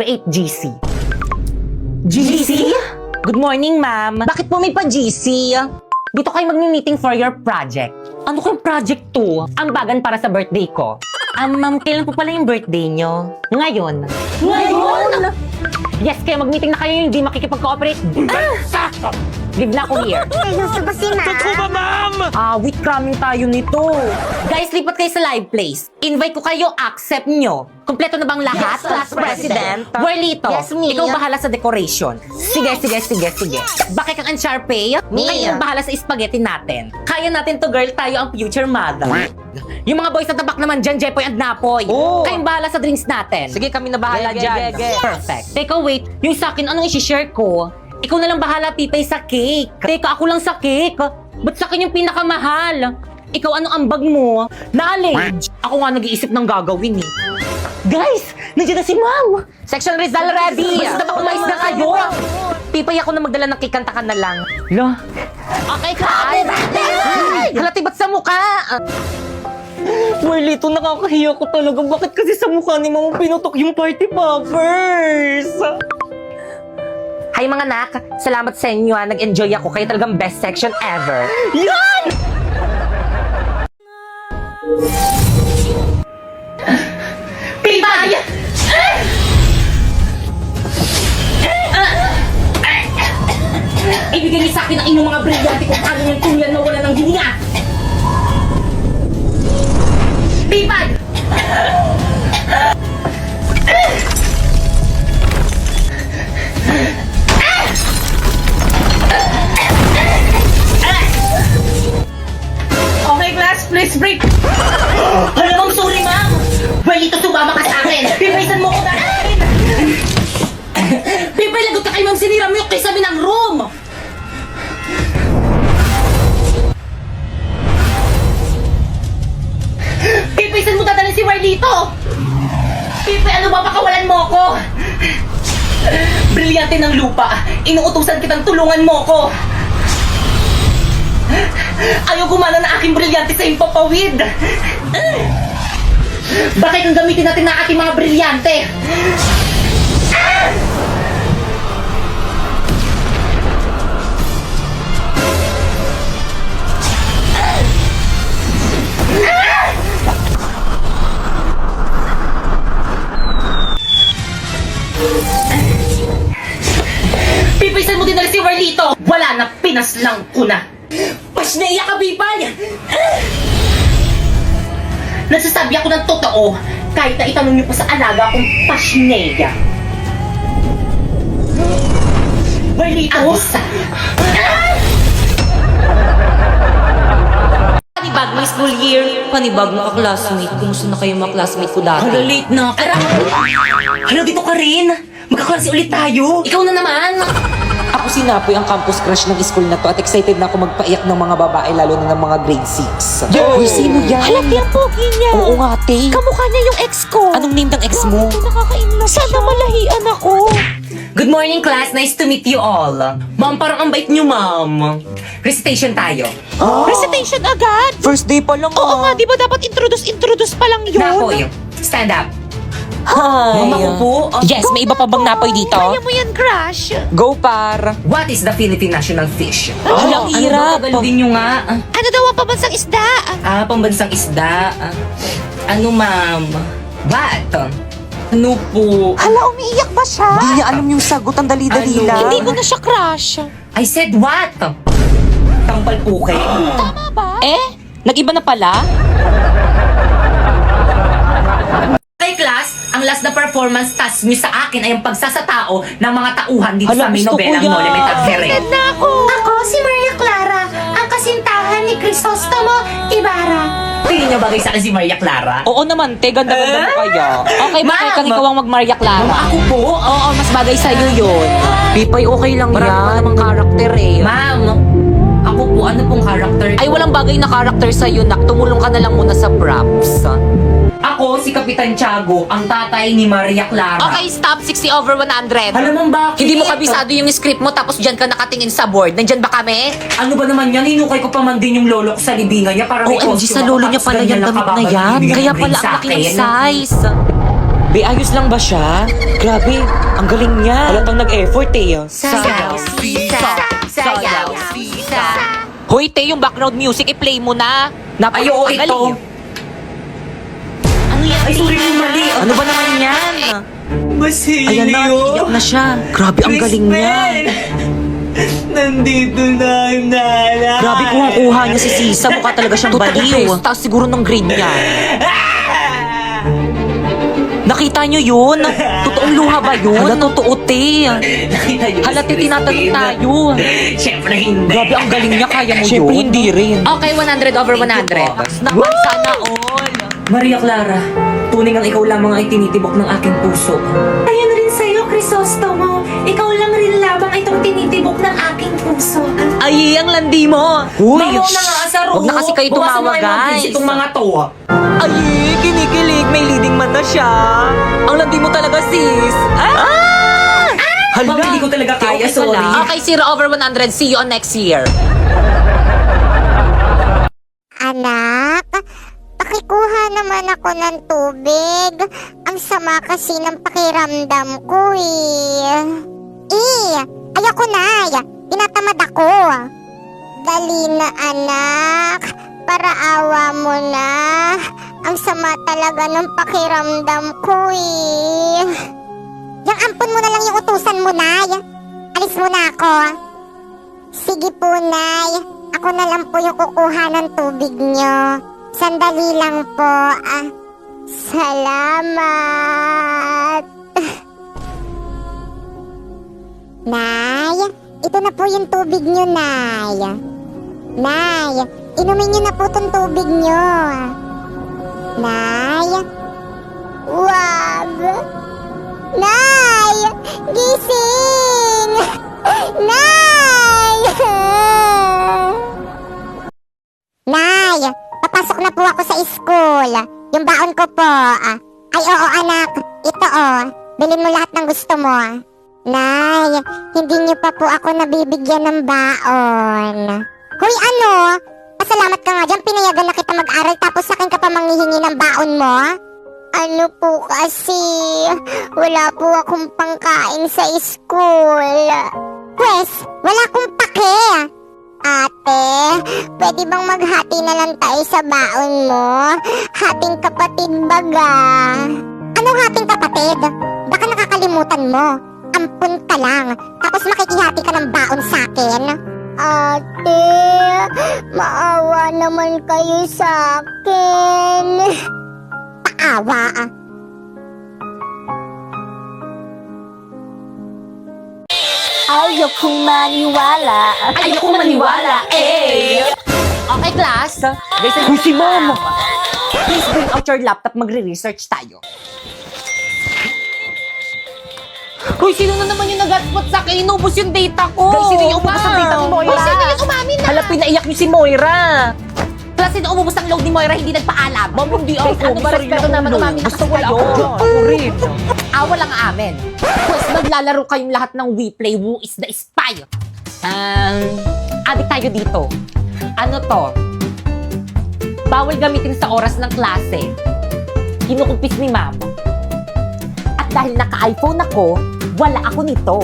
Create GC. GC? Good morning, ma'am. Bakit po may pa-GC? Dito kayo magmi-meeting for your project. Ano kayong project to? Ambagan para sa birthday ko. Ma'am, kailan po pala yung birthday nyo? Ngayon. Ngayon? Yes, kaya mag-meeting na kayo yung hindi makikipag-cooperate. Leave na ako here. Seryoso ba si ma'am? Wait, cramming tayo nito. Guys, lipat kayo sa live place. Invite ko kayo, accept nyo. Kompleto na bang lahat? Yes, Class President. Whirlito, Yes, me. ikaw bahala sa decoration. Sige. Bakit kang Uncharpay? Me. Kayo ang bahala sa spaghetti natin. Kaya natin to, girl. Tayo ang future mother. Yung mga boys sa tabak naman dyan, Jepoy and Napoy. Oo. Kayong bahala sa drinks natin. Sige, kami na bahala dyan. Perfect. Teka, wait. Yung sa akin, anong isi-share ko? Ikaw na lang bahala, Pipay, sa cake. Teka, ako lang sa cake. Ba't sa akin yung pinakamahal? Ikaw, anong ambag mo? Knowledge. Ako nga nag-iisip ng gagawin eh. Guys, nandiyan na si Ma'am. Section Rizal ready. Basta ba umayos na kayo? Pipay ako na magdala ng kikanta ka na lang. Lo. Okay, Kai. Halati ba't sa mukha? Marlito, nakakahiya ko talaga. Bakit kasi sa mukha ni Mama pinutok yung party poppers? Hi mga anak, salamat sa inyo nag-enjoy ako. Kayo talagang best section ever. Yan! Pipay! Ibigay niyo sa akin ang inyong mga brilyante kung paano yung tuyan na wala ng hininga! Pipay! Okay, class, please break! Hala, ma'am, sorry, ma'am! Well, ito sumama ka sa akin! Pipaysan mo ko na akin! Pipay, lagot ka kay ma'am, sinira mo yung kisame ng room! Pipay, saan mo dadalhin si Marlito? Pipay, ano ba, pakawalan mo ko? Brilyante ng lupa, inuutusan kitang tulungan mo ko! Ayaw gumana na aking brilyante sa impapawid! Bakit ang gamitin natin na ating mga brilyante? Pipisan mo din na si Marlito! Wala na, pinaslang ko na! Pasneya ka, Bipay! Nagsasabi ako ng totoo kahit na itanong niyo pa sa alaga kong pasneya. Marlito! Panibag may school year. Panibag mga classmate. Kumusta na kayo mga classmate ko dati? Hala, late na ako. Hala, dito ka rin. Magkaklase ulit tayo. Ikaw na naman. Ako si Napoy, ang campus crush ng school na to at excited na ako magpaiyak ng mga babae lalo na ng mga grade 6. Uy, sino yan? Halati ang pogi niya. Oo nga, te. Kamukha niya yung ex ko. Anong name ng ex mo? Nakaka-inlove Sana malahian ako. Good morning, class. Nice to meet you all. Ma'am, parang ang bait niyo, ma'am. Recitation tayo. Recitation agad. First day pa lang Oo nga, di ba dapat introduce pa lang yun? Napoy, stand up. Hi. Mama ko po. Yes, may iba pa bang Napoy dito? Kaya mo yan, crush. Go, par. What is the Philippine national fish? Walang hirap. Ano ba? Tagalogin nyo nga. Ano daw ang pambansang isda? Pambansang isda. Ano, ma'am? What? Ano po? Hala, umiiyak ba siya? Hindi niya alam yung sagot, ang dali-dali Ano? lang. Hindi ko na siya crush. I said what? Tampal po kayo. Tama ba? Nag-iba na pala? Okay, class, ang last na performance task nyo sa akin ay ang pagsasatao ng mga tauhan dito Hala, sa gusto ko novelang yan. Nolement at Here. Agad na ako. Ako si Maria Clara, ang kasintahan ni Crisostomo Ibarra. Tingin nyo bagay sa akin si Maria Clara? Oo naman, te. Ganda-ganda mo kaya. Okay, bakit Ma'am. kang ikaw ang mag-Maria Clara? Ako po? Oo, mas bagay sa'yo yun. Pipay, okay lang Marami yan. pa Namang karakter eh. Ma'am, ako po, ano pong character? Ay, walang bagay na karakter sa'yo, nak. Tumulong ka na lang muna sa props. Ako, si Kapitan Tiago, ang tatay ni Maria Clara. Okay, stop. 60 over 100. Alam mo bakit? Hindi mo kabisado yung script mo tapos dyan ka nakatingin sa board. Nandyan ba kami? Ano ba naman yan? Hinukay ko pa man din yung lolo ko sa libingan niya para may OMG, costume sa ako, lolo niya tapos pala ganyan yung lang damit na kababad yan. bibigyan Kaya ng pala ring sa ang laki ng akin. size. Be, ayos lang ba siya? Grabe, ang galing niya. Halatang nag-effort eh. Sayaw, sisa, sayaw, sisa. Hoy, te, yung background music, i-play mo na. Ay, oo, ito. Ano yan? Ay, sorry mo mali. Ano ba naman yan? Basilio! Ayan na, iiyak na siya. Grabe, ang galing niya. Nandito na yung nanay! Grabe, kuha niya si Sisa. Mukha talaga siyang baliw. Taas siguro ng grade niya. Nakita niyo yun? Totoong luha ba yun? Hala, totoo, te. Hala, te, tinatanong tayo. Siyempre hindi! Grabe, ang galing niya. Kaya mo Siyempre, yun? Hindi rin. Okay, 100 over 100. Naman, sana all. Maria Clara, tunay ang ikaw lamang ay tinitibok ng aking puso. Ayun rin sa'yo, Crisostomo. Ikaw lang rin lamang itong tinitibok ng aking puso. Ay, ang landi mo. Uy, Mauna nga, Asaro. Huwag na kasi kayo Bukasan mo tumawa, kayo ng guys. kids itong mga to. Ay, kinikilig. May leading man na siya. Ang landi mo talaga, sis. Ah! Hala, Ma'am, hindi ko talaga kaya, sorry. Okay, 0 over 100. See you on next year. Anak, pakikuha naman ako ng tubig. Ang sama kasi ng pakiramdam ko ayoko na. Tinatamad ako. Dali na, anak. Para awa mo na. Ang sama talaga ng pakiramdam ko Yung ampon mo na lang yung utusan mo, Nay. Alis mo na ako. Sige po, Nay. Ako na lang po yung kukuha ng tubig nyo. Sandali lang po. Salamat. Nay, ito na po yung tubig nyo, Nay. Nay, inumin nyo na po tong tubig nyo. Nay, wag. Nay, gising. Nay! Nay, papasok na po ako sa school. Yung baon ko po. Ay, oo, anak. Ito, bilhin mo lahat ng gusto mo. Nay, hindi niyo pa po ako nabibigyan ng baon. Hoy, ano? Pasalamat ka nga dyan. Pinayagan na kita mag-aral tapos sa akin ka pa manghihingi ng baon mo? Ano po kasi? Wala po akong pangkain sa school. Pwes, wala akong pake. Ate, pwede bang maghati na lang tayo sa baon mo? Hating kapatid baga. Anong hating kapatid? Baka nakakalimutan mo. Ampun ka lang, tapos makikihati ka ng baon sa akin. Ate, maawa naman kayo sa akin. Paawa Ayokong maniwala. Ayoko maniwala, eh! Okay, class. Uy, si Mom. Please bring out your laptop. Magre-research tayo. Hoy, sino na naman yung nag-hotspot sa akin? Inubos yung data ko. Guys, sino yung umubos ng data ni Moira? Hoy, sino yung umamin na? Hala, pinaiyak niyo si Moira. Class, sino umubos ng load ni Moira? Hindi nagpaalam. Ma'am, hindi Guys, ako. ano ba respeto naman umamin na Gusto kasi wala kayo? ako dyan. Ako rin. Awa lang amin. Pues, maglalaro kayong lahat ng We Play Who is the Spy. Adik tayo dito. Ano to? Bawal gamitin sa oras ng klase. Kinukumpis ni ma'am. At dahil naka-iPhone ako, wala ako nito.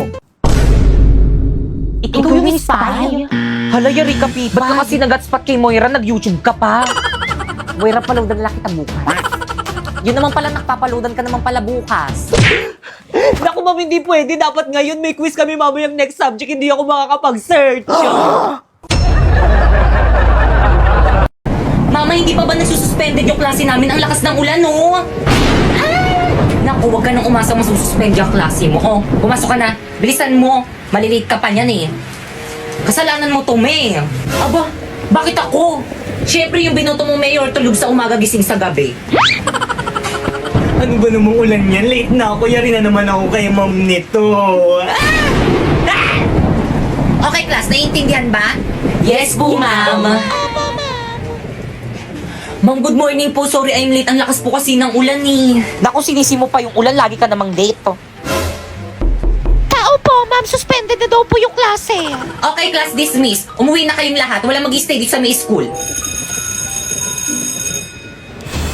Ikaw yung spy? Hala, yari ka, Pipa. Ba't ka kasi nag-hotspot kay Moira? Nag-YouTube ka pa. Moira, paloadan lang kita bukas. Yun naman pala, nakpapaloadan ka naman pala bukas. Naku, ma'am, hindi pwede. Dapat ngayon may quiz kami mamayang next subject. Hindi ako makakapag-search. Mama, hindi pa ba nasususpended yung klase namin? Ang lakas ng ulan, no? Naku, huwag ka nang umasa masususpend yung klase mo. Oh, pumasok ka na. Bilisan mo. Malilate ka pa niyan eh. Kasalanan mo to, May. Aba, bakit ako? Siyempre yung binoto mo, Mayor, tulog sa umaga, gising sa gabi. Ano ba namang ulan yan? Late na ako. Yari na naman ako kay ma'am nito. Okay, class, naiintindihan ba? Yes po, ma'am. Ma'am, good morning po. Sorry, I'm late. Ang lakas po kasi ng ulan eh. Naku, sinisi mo pa yung ulan. Lagi ka namang late. Tao po, ma'am. Suspended na daw po yung klase. Okay, class, dismiss. Umuwi na kayong lahat. Wala mag-stay dito sa may school.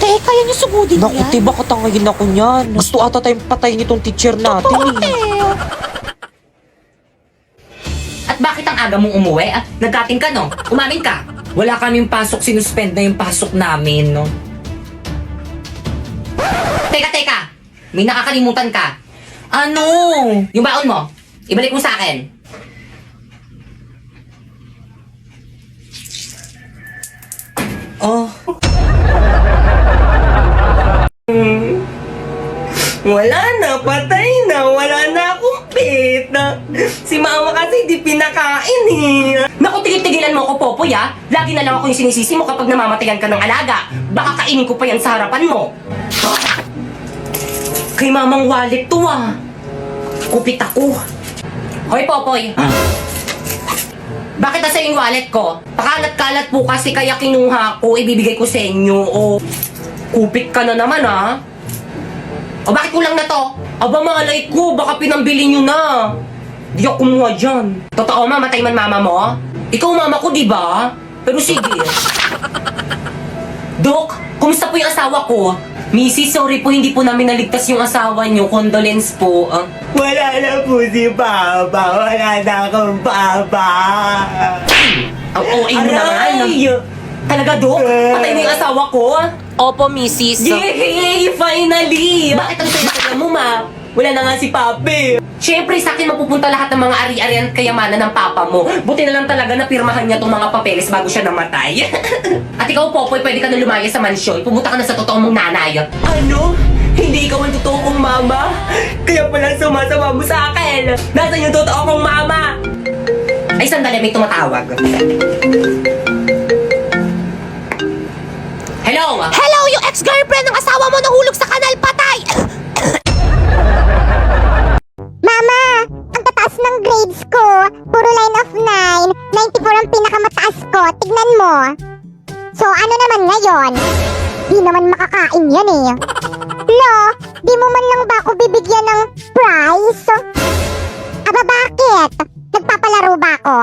Teka, yan yung sugudin Naku, te, baka tangayin ako niyan. Gusto ata tayong patayin itong teacher natin eh. At bakit ang aga mong umuwi? Nagkating ka, no? Umamin ka. Wala kaming pasok, sinuspend na yung pasok namin, no? Teka! May nakakalimutan ka. Ano? Yung baon mo, ibalik mo sa akin. Oh. Wala na, patay na. Wala na akong pita. Si mama kasi di pinakain eh. Naku, tigil-tigilan mo ako, Popoy, ha? Lagi na lang ako yung sinisisi mo kapag namamatayan ka ng alaga. Baka kainin ko pa yan sa harapan mo. Kay mamang wallet to, Kupit ako. Hoy, Popoy. Bakit nasa yung wallet ko? Pakalat-kalat po kasi kaya kinuha ko, ibibigay ko sa inyo. O, kupit ka na naman, ha? O, bakit kulang na to? Aba, malay ko, baka pinambili nyo na. Di ako kumuha dyan. Totoo, mamatay man mama mo? Ikaw mama ko, di ba? Pero sige. Dok, kumusta po yung asawa ko? Missy, sorry po, hindi po namin naligtas yung asawa niyo. Condolence po. Wala na po si Papa. Wala na akong Papa. Ang OA mo naman. Talaga, Dok? Patay mo yung asawa ko? Opo, Mrs. Yay! Finally! Bakit ang saya mo, ma? Wala na nga si Papi. Siyempre, sa akin mapupunta lahat ng mga ari-arian at kayamanan ng papa mo. Buti na lang talaga na pirmahan niya tong mga papeles bago siya namatay. At ikaw, Popoy, pwede ka na lumaya sa mansyon. Pumunta ka na sa totoong mong nanay. Ano? Hindi ikaw ang totoo kong mama? Kaya pala sumasama mo sa akin. Nasaan yung totoo kong mama? Ay, sandali, may tumatawag. Hello? Hello, yung ex-girlfriend ng asawa mo nahulog sa kanal, patay! Mama, ang tataas ng grades ko. Puro line of 9. 94 ang pinakamataas ko. Tignan mo. So, ano naman ngayon? Di naman makakain yan eh. Lo, di mo man lang ba ako bibigyan ng prize? Aba, bakit? Nagpapalaro ba ako?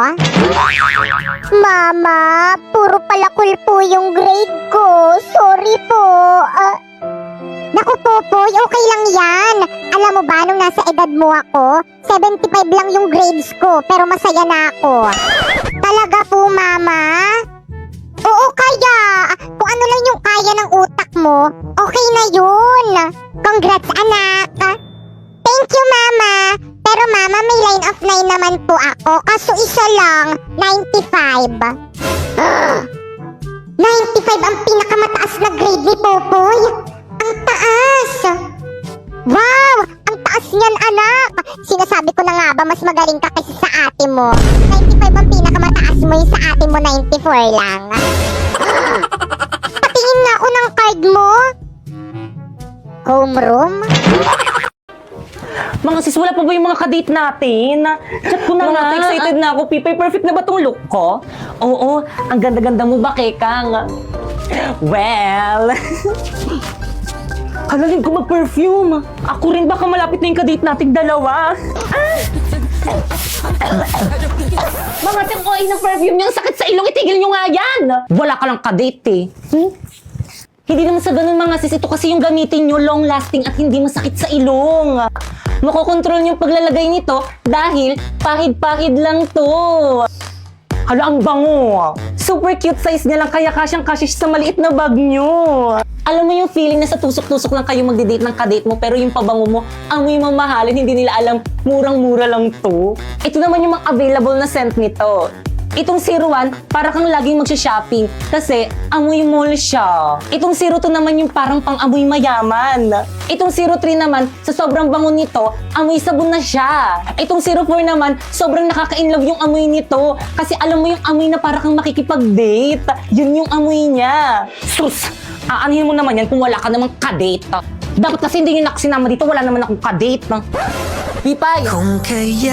Mama, puro palakul po yung grade ko. Sorry po. Naku, Popoy, okay lang yan. Alam mo ba, nung nasa edad mo ako, 75 lang yung grades ko, pero masaya na ako. Talaga po, Mama? Oo, kaya. Kung ano lang yung kaya ng utak mo, okay na yun. Congrats, anak. Thank you, Mama. Pero Mama, may line of 9 naman po ako, kaso isa lang, 95. 95 ang pinakamataas na grade ni Popoy. Ang taas! Wow! Ang taas niyan, anak! Sinasabi ko na nga ba, mas magaling ka kasi sa ate mo. 95 ang pinakamataas mo, yung sa ate mo 94 lang. Patingin nga ako ng card mo. Homeroom? Mga sis, wala pa ba yung mga kadate natin? Chat ko na nga. Excited na ako, Pipay. Perfect na ba tong look ko? Oo, ang ganda-ganda mo ba, Kekang? Well... Halalim ko mag-perfume. Ako rin baka malapit na yung kadate nating dalawa. Mga ting oil ng perfume niyo, ang sakit sa ilong, itigil niyo nga yan. Wala ka lang kadate eh. Hindi naman sa ganun mga sis, ito kasi yung gamitin nyo, long lasting at hindi masakit sa ilong. Makokontrol yung paglalagay nito dahil pahid-pahid lang to. Hala, ang bango. Super cute size niya lang kaya kasyang-kasya siya sa maliit na bag nyo. Alam mo yung feeling na sa tusok-tusok lang kayo magdi-date ng kadate mo pero yung pabango mo, amoy mamahalin, hindi nila alam, murang-mura lang to. Ito naman yung mga available na scent nito. Itong 01, para kang laging magsha-shopping kasi amoy mall siya. Itong 02 naman yung parang pang-amoy mayaman. Itong 03 naman, sa sobrang bango nito, amoy sabon na siya. Itong 04 naman, sobrang nakaka-inlove yung amoy nito kasi alam mo yung amoy na para kang makikipag-date. Yun yung amoy niya. Sus! Aanhin mo naman yan kung wala ka namang kadate. Dapat kasi hindi nyo nakasinama dito, wala naman akong kadate. Pipay! Kung kaya